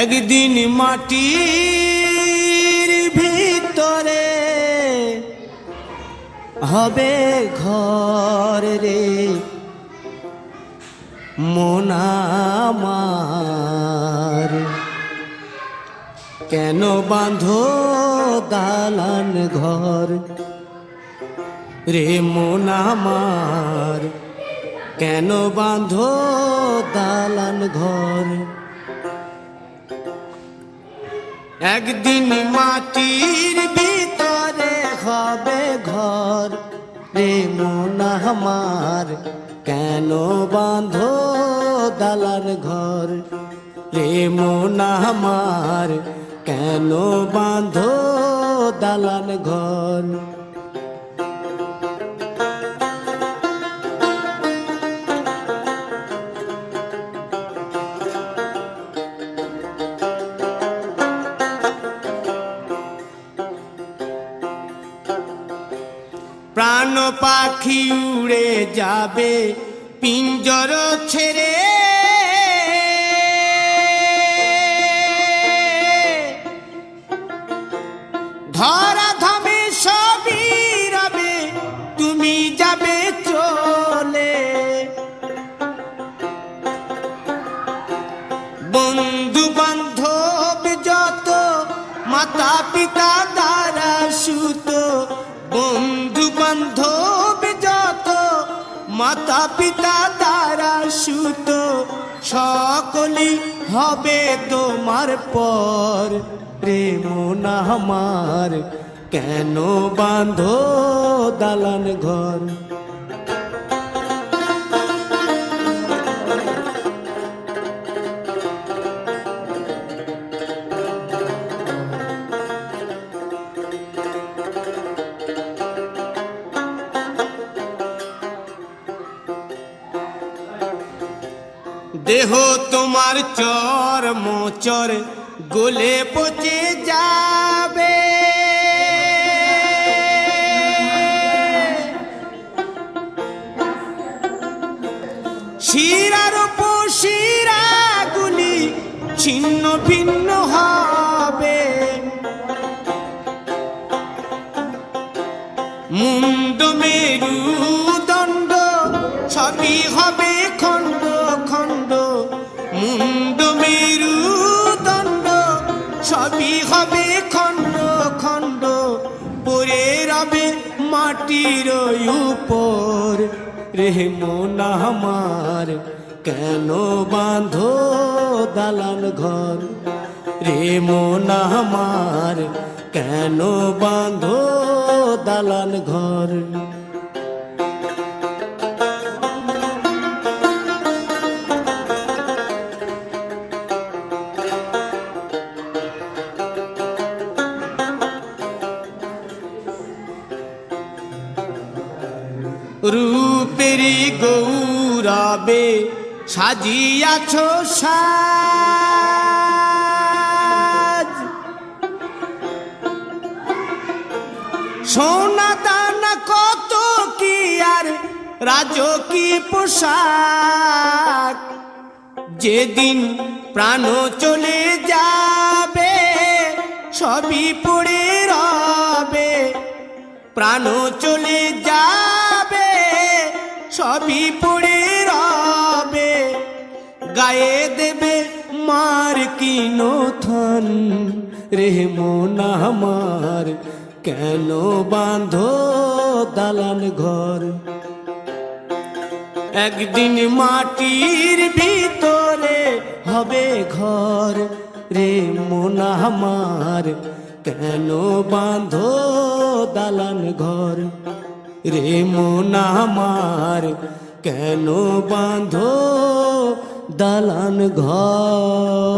একদিন মাটির ভিতরে হবে ঘর রে মন আমার, কেন বাঁধো দালান ঘর রে মন আমার, কেন বাঁধো দালান ঘর। একদিন মাটির ভিতরে হবে ঘর রে মন আমার, কেন বাঁধো দালান ঘর রে মন আমার, কেন বাঁধো দালান ঘর। প্রাণ পাখি উড়ে যাবে পিঞ্জর ছেড়ে, ধরা ধামে সবই রবে তুমি যাবে চলে। বন্ধু বান্ধব যত মাতা পিতা দ্বারা সুত, বন্ধু বান্ধব যত মাতা পিতা দ্বারা সুত, সকলেই হবে তোমার পর রে মন আমার, কেন বাঁধো দালান ঘর। দেহ তোমার চর মোচর গলে পচে যাবে, শিরার উপশিরা গুলি ছিন্ন ভিন্ন হবে, মুন্ড মেরুদণ্ড সবই হবে খণ্ড খণ্ড, মুন্ড মেরুদণ্ড সবই হবে খণ্ড খণ্ড, পড়ে রবে মাটির উপর রে মন আমার, কেন বাঁধো দালান ঘর রে মন আমার, কেন বাঁধো দালান ঘর। রূপেরি গৌরবে সাজিয়াছ সাজ, সোনা দানা কত কি আর রাজকী পোশাক, যেদিন প্রাণ চলে যাবে সবই পড়ে রবে, প্রাণ চলে যাবে সবই পড়ে রবে, গায়ে দেবে মার কিনো থন রে মন আমার, কেন বাঁধো দালান ঘর। একদিন মাটির ভিতরে হবে ঘর রে মন আমার, কেন বাঁধো দালান ঘর রে মন আমার, কেন বাঁধো দালান ঘর।